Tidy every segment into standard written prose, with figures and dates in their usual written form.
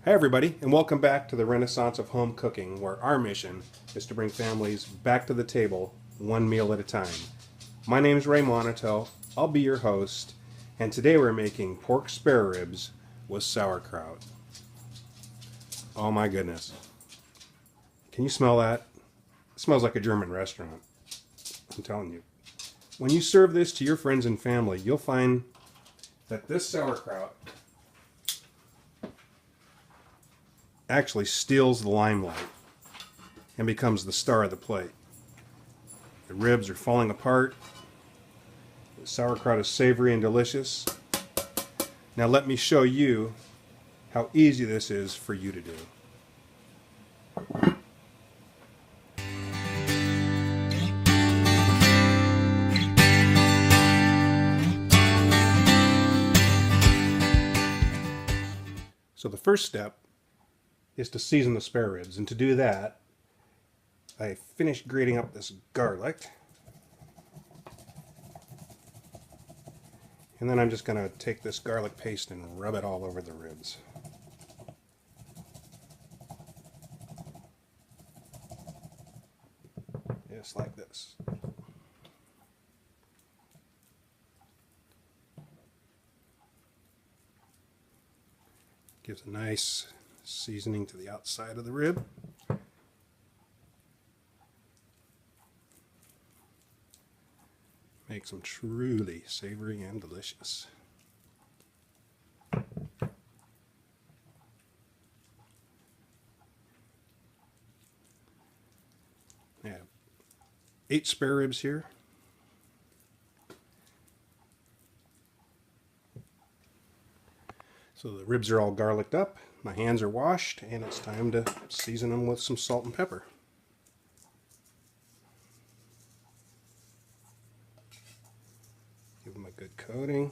Hi everybody, and welcome back to the Renaissance of Home Cooking, where our mission is to bring families back to the table one meal at a time. My name is Ray Monito, I'll be your host, and today we're making pork spare ribs with sauerkraut. Oh my goodness. Can you smell that? It smells like a German restaurant. I'm telling you. When you serve this to your friends and family, you'll find that this sauerkraut actually steals the limelight and becomes the star of the plate. The ribs are falling apart. The sauerkraut is savory and delicious. Now let me show you how easy this is for you to do. So the first step is to season the spare ribs, and to do that I finished grating up this garlic, and then I'm just going to take this garlic paste and rub it all over the ribs. Just like this. Gives a nice seasoning to the outside of the rib. Makes them truly savory and delicious. I have 8 spare ribs here. So the ribs are all garliced up, my hands are washed, and it's time to season them with some salt and pepper. Give them a good coating.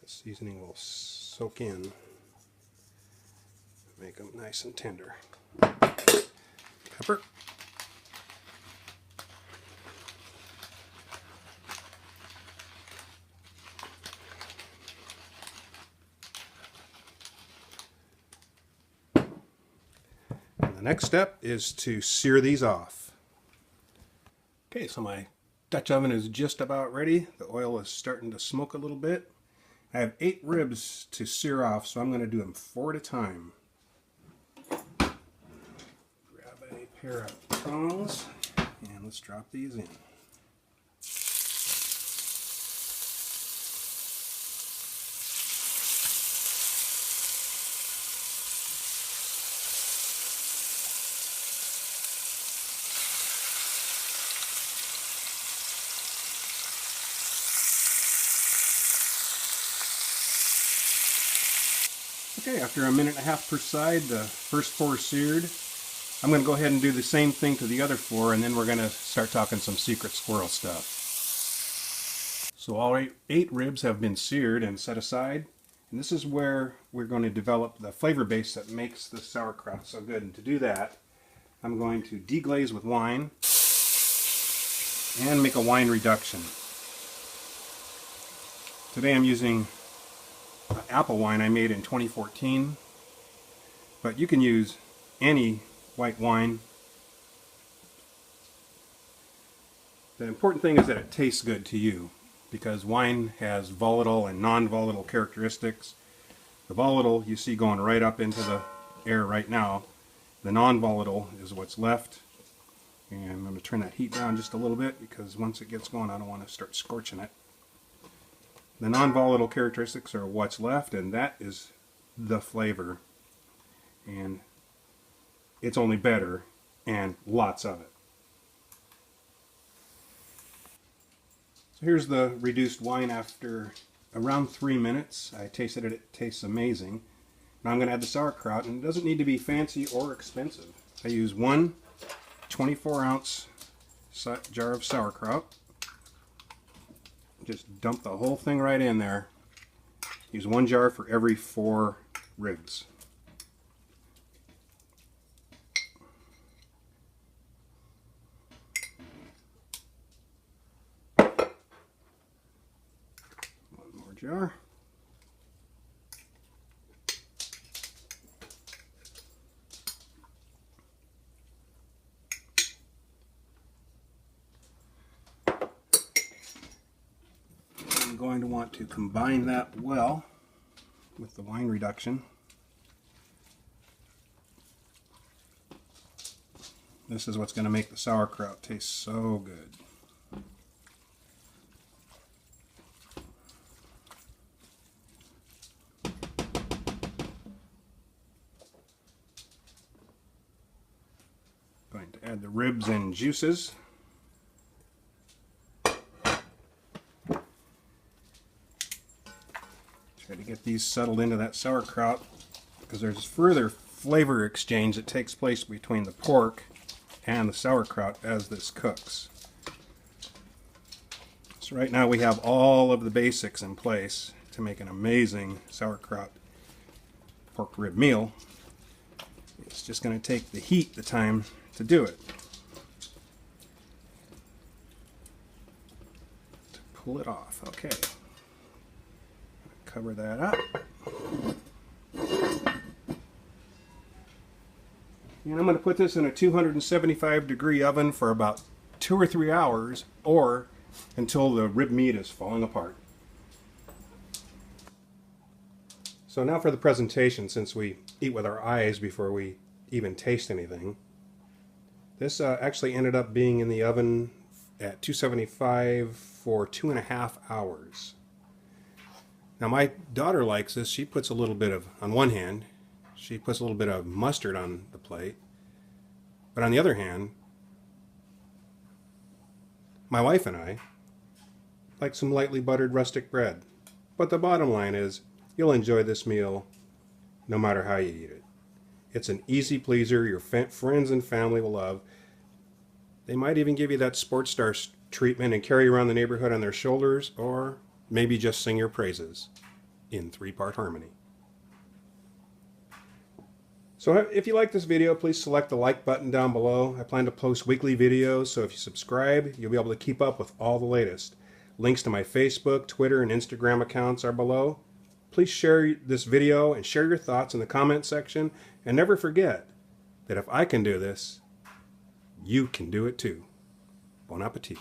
The seasoning will soak in, make them nice and tender. Pepper. The next step is to sear these off. Okay, so my Dutch oven is just about ready. The oil is starting to smoke a little bit. I have 8 ribs to sear off, so I'm going to do them 4 at a time. Grab a pair of tongs and let's drop these in. Okay, after a minute and a half per side, the first 4 seared. I'm going to go ahead and do the same thing to the other 4, and then we're going to start talking some secret squirrel stuff. So all 8 ribs have been seared and set aside, and this is where we're going to develop the flavor base that makes the sauerkraut so good. And to do that, I'm going to deglaze with wine and make a wine reduction. Today I'm using apple wine I made in 2014, but you can use any white wine. The important thing is that it tastes good to you, because wine has volatile and non-volatile characteristics. The volatile you see going right up into the air right now. The non-volatile is what's left, and I'm going to turn that heat down just a little bit, because once it gets going I don't want to start scorching it. The non-volatile characteristics are what's left, and that is the flavor. And it's only better, and lots of it. So here's the reduced wine after around 3 minutes. I tasted it, it tastes amazing. Now I'm going to add the sauerkraut, and it doesn't need to be fancy or expensive. I use one 24-ounce jar of sauerkraut. Just dump the whole thing right in there. Use 1 jar for every 4 ribs. One more jar. want to combine that well with the wine reduction. This is what's going to make the sauerkraut taste so good. Going to add the ribs and juices. Try to get these settled into that sauerkraut because there's further flavor exchange that takes place between the pork and the sauerkraut as this cooks. So right now we have all of the basics in place to make an amazing sauerkraut pork rib meal. It's just going to take the heat, the time to do it. To pull it off. Okay. Cover that up. And I'm going to put this in a 275-degree oven for about 2 or 3 hours, or until the rib meat is falling apart. So now for the presentation, since we eat with our eyes before we even taste anything. This actually ended up being in the oven at 275 for 2.5 hours. Now my daughter likes this. She puts a little bit of, on one hand, she puts a little bit of mustard on the plate. But on the other hand, my wife and I like some lightly buttered rustic bread. But the bottom line is, you'll enjoy this meal no matter how you eat it. It's an easy pleaser your friends and family will love. They might even give you that sports star treatment and carry you around the neighborhood on their shoulders, or maybe just sing your praises in 3-part harmony. So if you like this video, please select the like button down below. I plan to post weekly videos, so if you subscribe, you'll be able to keep up with all the latest. Links to my Facebook, Twitter, and Instagram accounts are below. Please share this video and share your thoughts in the comment section. And never forget that if I can do this, you can do it too. Bon appetit.